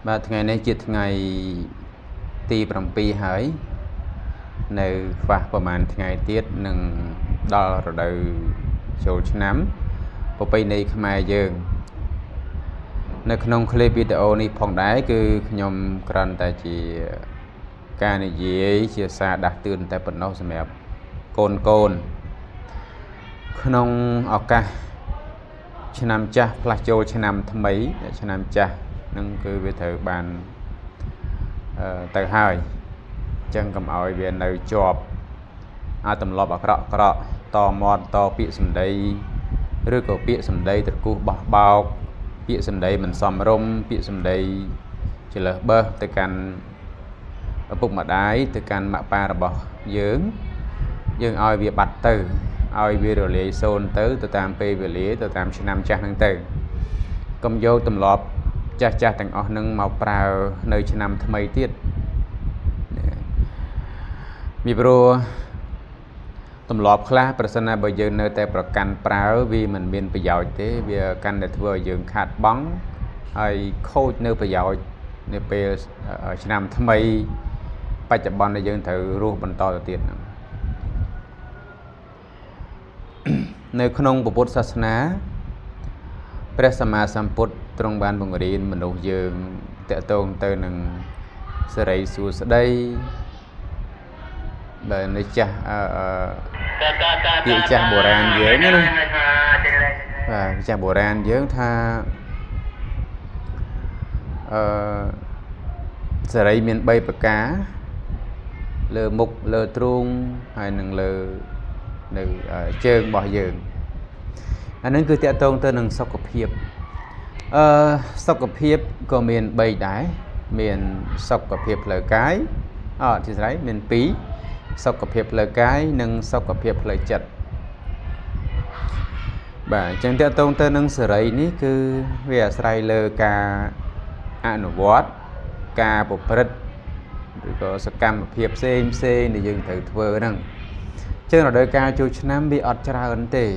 Vàថ្ងៃនេះជាថ្ងៃទី7ហើយនៅខ្វះប្រហែលថ្ងៃទៀតនឹងដល់រដូវចូលឆ្នាំប្រពៃណីខ្មែរយើងនៅក្នុងคลิปវីដេអូនេះផងដែរគឺខ្ញុំគ្រាន់តែជាការនិយាយជាសារដាស់តឿនតែប៉ុណ្ណោះសម្រាប់កូនក្នុងឱកាសឆ្នាំចាស់ផ្លាស់ចូលឆ្នាំថ្មីឆ្នាំចាស់នឹងគឺវាត្រូវបានទៅហើយអញ្ចឹងកុំឲ្យវានៅជាប់អាចទម្លាប់អាក្រក់តមាត់តពាក្យសម្ដីឬក៏ពាក្យសម្ដីត្រគូសបោះបោកពាក្យសម្ដីមិនសមរម្យពាក្យសម្ដីចលើសបឺសទៅកាន់ឪពុកម្ដាយទៅកាន់ម៉ាក់ប៉ារបស់យើងឲ្យវាបាត់ទៅឲ្យវារលាយសូន្យទៅតាមពេលវេលាទៅតាមឆ្នាំចាស់ហ្នឹងទៅកុំយកទម្លាប់ចាស់ទាំងអស់ហ្នឹងមកប្រើនៅឆ្នាំថ្មីទៀតពីព្រោះទម្លាប់ខ្លះប្រសិនណាបើយើងនៅតែប្រកាន់ប្រើវាមិនមានប្រយោជន៍ទេវាកាន់តែធ្វើឲ្យយើងខាតបង់ហើយខូចនៅប្រយោជន៍នៅពេលឆ្នាំថ្មីបច្ចុប្បន្នដែលយើងត្រូវរស់បន្តទៅទៀតហ្នឹងនៅក្នុងពុទ្ធសាសនាព្រះសម្មាសម្ពុទ្ធទ្រង់បានបង្រៀនមនុស្សយើងតកតងទៅនឹងសិរីសួស្តីដែលនៅចាស់ពាក្យចាស់បុរាណយើងណាបាទចាស់បុរាណយើងថាសិរីមាន3ប្រការលើមុខលើទ្រូងហើយនឹងលើនៅជើងរបស់យើងអានឹងគឺតកតងទៅនឹងសុខភាពសុខភាពក៏មាន3ដែរមានសុខភាពផ្លូវកាយអធិស្ឋានមាន2សុខភាពផ្លូវកាយនិងសុខភាពផ្លូវចិត្តបាទអញ្ចឹងតកតងទៅនឹងសេរីនេះគឺវាអាស្រ័យលើការអនុវត្តការប្រព្រឹត្តឬក៏សកម្មភាពផ្សេងដែលយើងត្រូវធ្វើហ្នឹងអញ្ចឹងរដូវកាលចូលឆ្នាំវាអត់ច្រើនទេ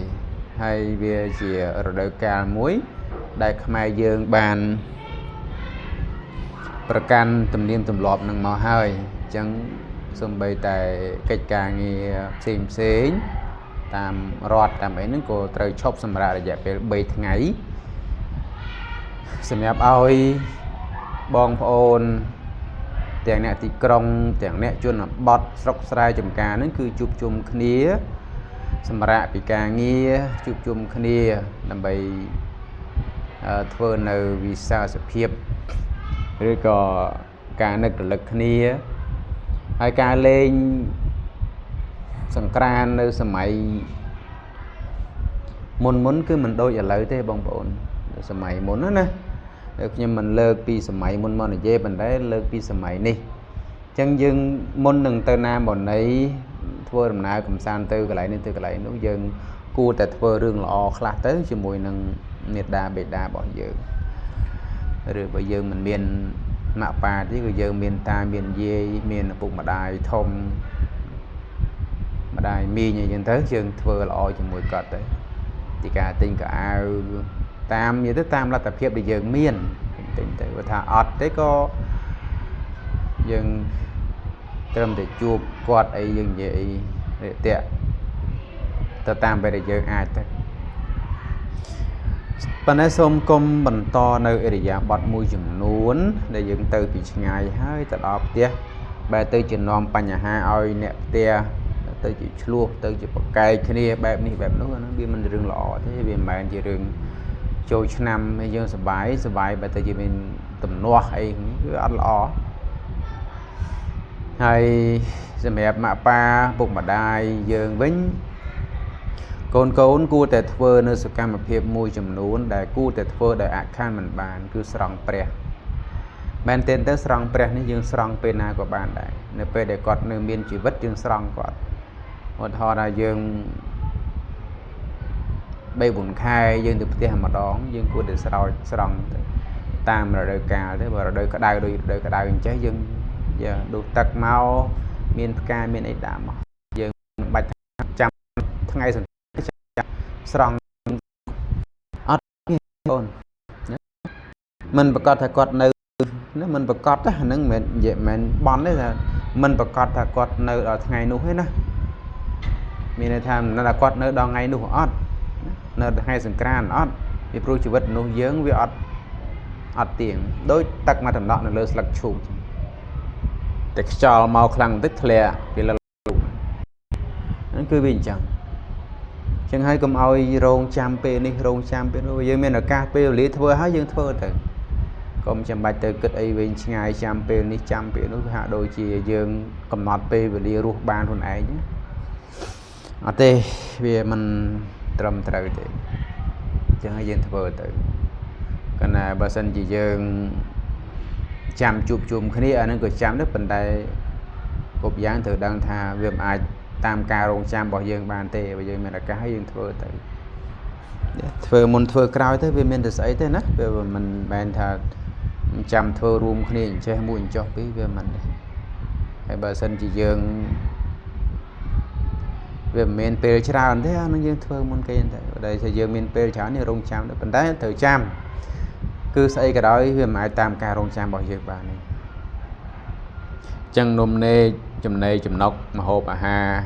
ហើយវាជារដូវកាលមួយដែលខ្មែរយើងបានប្រកាន់ទំនៀមទម្លាប់នឹងមកហើយអញ្ចឹងសូម្បីតែកិច្ចការងារផ្សេងតាមរដ្ឋតាមអីហ្នឹងក៏ត្រូវឈប់សម្រាករយៈពេល3ថ្ងៃសម្រាប់ឲ្យបងប្អូនទាំងអ្នកទីក្រុងទាំងអ្នកជនបទស្រុកស្រែចំការហ្នឹងគឺជួបជុំគ្នាសម្រាប់ពីការងារជួបជុំគ្នាដើម្បីធ្វើនៅវិសាសភាពឬក៏ការនឹករលឹកគ្នាហើយការលេងសង្ក្រាន្តនៅសម័យមុនគឺមិនដូចឥឡូវទេបងប្អូនសម័យមុនណាខ្ញុំមិនលើកពីសម័យមុនមកនិយាយប៉ុន្តែលើកពីសម័យនេះអញ្ចឹងយើងមុននឹងទៅណាមកណីធ្វើដំណើរកំសាន្តទៅកន្លែងនេះទៅកន្លែងនោះយើងគួរតែធ្វើរឿងល្អខ្លះទៅជាមួយនឹងមេត្តាបិតារបស់យើងឬបើយើងមិនមានម៉ាក់ប៉ាទេគឺយើងមានតាមានយាយមានឪពុកម្ដាយធំម្ដាយមីងអីចឹងទៅយើងធ្វើល្អជាមួយគាត់ទៅទីការទិញកៅអៅតាមនិយាយទៅតាមលទ្ធភាពដែលយើងមានទិញទៅបើថាអត់ទេក៏យើងត្រឹមតែជួបគាត់អីយើងនិយាយរាក់ទាក់ទៅតាមពេលដែលយើងអាចទៅប៉ុន្តែសូមកុំបន្តនៅអិរិយាបថមួយចំនួនដែលយើងទៅពីឆ្ងាយហើយទៅដល់ផ្ទះបែរទៅជានាំបញ្ហាឲ្យអ្នកផ្ទះទៅជាឆ្លោះទៅជាប្រកែកគ្នាបែបនេះបែបនោះអាហ្នឹងវាមិនរឿងល្អទេវាមិនមែនជារឿងចូលឆ្នាំឲ្យយើងសប្បាយបែរទៅជាមានទំនាស់អីគឺអត់ល្អហើយសម្រាប់ម៉ាក់ប៉ាពុកម្ដាយយើងវិញកូនគួរតែធ្វើនៅសកម្មភាពមួយចំនួនដែលគួរតែធ្វើដោយអខានមិនបានគឺស្រង់ព្រះមែនទែនទៅស្រង់ព្រះនេះយើងស្រង់ពេលណាក៏បានដែរនៅពេលដែលគាត់នៅមានជីវិតយើងស្រង់គាត់ឧទាហរណ៍ថាយើង3-4ខែយើងទៅផ្ទះម្ដងយើងគួរតែស្រង់ទៅតាមរដូវកាលទៅបើរដូវក្តៅដូចរដូវក្តៅអញ្ចឹងយើងដួសទឹកមកមានផ្កាមានអីដាក់មកយើងមិនបាច់ចាំថ្ងៃសង្គ្រាមស្រង់អត់ទេបងមិនប្រកាសថាគាត់នៅ nó mình bật cọt á nó mình bón đấy là mình bật cọt là cọt nơi ở ngày nụ hết nè mình này tham nó là cọt nơi đo ngày nụ ót nơi ngày sừng cran ót vì pro chỉ vật nụ dướng với ót tiền đối tắc mà thầm nọ là lơ sặc chụp để cho màu khăn tích lẹ vì là nó cứ bình chẳng chẳng hay cầm oi rong cham pe đi rong cham pe rồi dương men là ca pe lý thưa há dương thưa từ còn chăm bạch từ kết ấy bên ngày cham pe đi cham pe nó hạ đôi chỉ dương cầm nọt pe về đi ruột ban luôn ấy nhé ở đây vì mình trầm trời thì chẳng hay dương thưa từ cái này bà sinh chỉ dương chăm chụp chùm cái này nó cứ chăm đất bên đây cục dáng từ đang thà viêm ai tam ca rong cham bỏ dương bàn tê bây giờ mình là cái dương thưa môn thưa cao thế vì mình được ấy thế nè về mình bàn thà chăm thưa room cái này chơi muôn cho cái về mình hay bà sinh chỉ dương về mình pe chả thế nó dương thưa môn cây ở đây sẽ dương mình pe chả như rong cham được bên đấy thử cham cứ xây cái đó về mãi tam ca rong cham bỏ dương bàn này chân nôm nê chùm nóc mà hộp à ha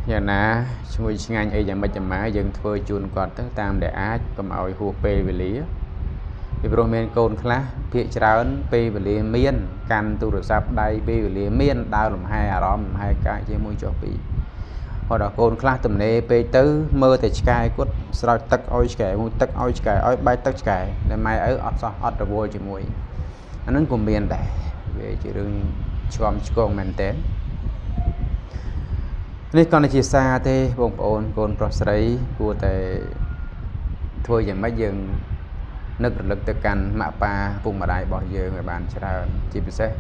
giờ ná chui ngay ấy chẳng mấy chấm má dân thưa chun còn tới tam để ác cầm ỏi hùa pe về lý vì rồi mình côn khá phía trán pe về lý miên can tu được sắp đây pe về lý miên đau làm hai làm hai cái chơi môi cho bị họ đã côn khá tầm nê pe tứ mơ thì sky quất sau tắc oi sky oi bay tắc sky để mai ở ọt được vui chỉ mùi anh nói cùng miền đây về chỉ đừng chom mình tênនេះcòn chia xa thế បងប្អូនកូនប្រុសស្រីគួរតែធ្វើយ៉ាងម៉េចយើងនឹករលឹកទៅកាន់ម៉ាក់ប៉ាពុកម្ដាយរបស់យើងឲ្យបានច្រើនជាពិសេស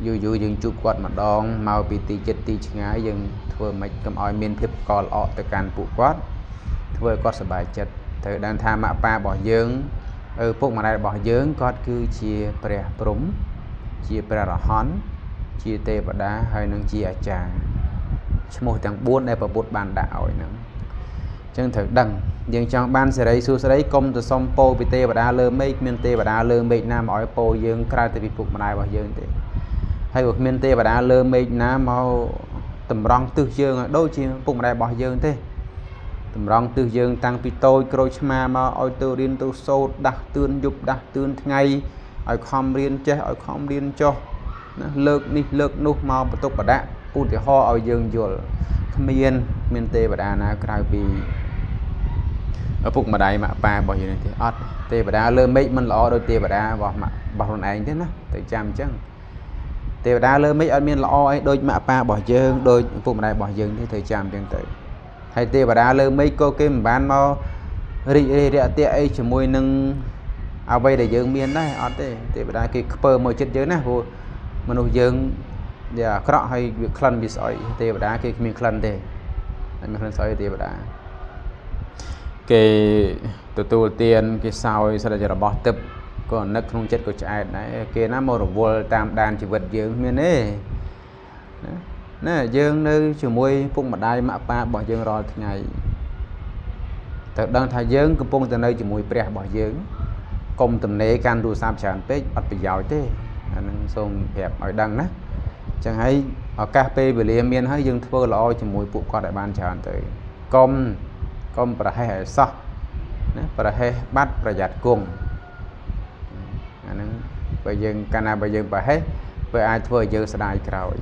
យូរយើងជួបគាត់ម្ដងមកពីទីចិត្តទីឆ្ងាយយើងធ្វើម៉េចកុំឲ្យមានភាពកលអកទៅកាន់ពួកគាត់ធ្វើឲ្យគាត់សប្បាយចិត្តត្រូវដឹងថាម៉ាក់ប៉ារបស់យើងពុកម្ដាយរបស់យើងគាត់គឺជាព្រះព្រំជាព្រះរហន្តជាទេវតាហើយនឹងជាអាចារ្យឈ្មោះទាំង4ដែលប្រពុតបានដាក់ឲ្យហ្នឹងអញ្ចឹងត្រូវដឹងយើងចង់បានសេរីសួស្តីកុំទៅសុំពោពីទេវតាលើមេឃមានទេវតាលើមេឃណាមកឲ្យពោយើងក្រៅទៅពីពុកម្ដាយរបស់យើងទេហើយបើគ្មានទេវតាលើមេឃណាមកតម្រង់ទិសយើងឲ្យដូចជាពុកម្ដាយរបស់យើងទេតម្រង់ទិសយើងតាំងពីតូចក្រូចឆ្មាមកឲ្យទៅរៀនទៅសូត្រដាស់តឿនយប់ដាស់តឿនថ្ងៃឲ្យខំរៀនចេះឲ្យខំរៀនចុះណាលើកនេះលើកនោះមកបន្ទប់បដាក់ឧទាហរណ៍ឲ្យយើងយល់គ្មានទេវតាណាក្រៅពីឪពុកម្ដាយម៉ាក់ប៉ារបស់យើងទេអត់ទេវតាលើមេឃមិនល្អដូចទេវតារបស់ខ្លួនឯងទេណាទៅចាំអញ្ចឹងទេវតាលើមេឃអត់មានល្អអីដូចម៉ាក់ប៉ារបស់យើងដូចឪពុកម្ដាយរបស់យើងទេទៅចាំអញ្ចឹងទៅហើយទេវតាលើមេឃក៏គេមិនបានមករីករាយរាក់ទាក់អីជាមួយនឹងអ្វីដែលយើងមានដែរអត់ទេទេវតាគេខ្ពើមកចិត្តយើងណាព្រោះមនុស្សយើងវាអាក្រក់ហើយវាក្លិនវាស្អុយទេវតាគេគ្មានក្លិនទេហើយមានក្លិនស្អុយទេវតាគេទទួលទានគេសោយសិទ្ធិរបស់ទឹកក៏នឹកក្នុងចិត្តក៏ឆ្អែតដែរគេណាមករវល់តាមដានជីវិតយើងមានទេណាយើងនៅជាមួយពុកម្ដាយម៉ាក់ប៉ារបស់យើងរាល់ថ្ងៃត្រូវដឹងថាយើងកំពុងតែនៅជាមួយព្រះរបស់យើងកុំទំនេរកាន់ទូរស័ព្ទច្រើនពេកអត់ប្រយោជន៍ទេអានឹងសូមប្រាប់ឲ្យដឹងណាចឹងហើយឱកាសពេលវេលាមានហើយយើងធ្វើល្អជាមួយពួកគាត់ឲ្យបានច្រើនទៅកុំប្រហែសឲ្យសោះណាប្រហែសបាត់ប្រយ័ត្នគង់អានឹងបើយើងកាលណាបើយើងប្រហែសវាអាចធ្វើឲ្យយើងស្ដាយក្រោយ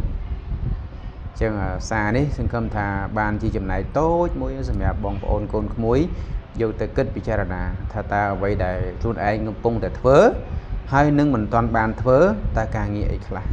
ចឹងសារនេះសង្ឃឹមថាបានជាចំណែកតូចមួយសម្រាប់បងប្អូនកូនក្មួយយកទៅគិតពិចារណាថាតើអ្វីដែលខ្លួនឯងកំពុងតែធ្វើហើយនឹងមិនទាន់បានធ្វើតើការងារអីខ្លះ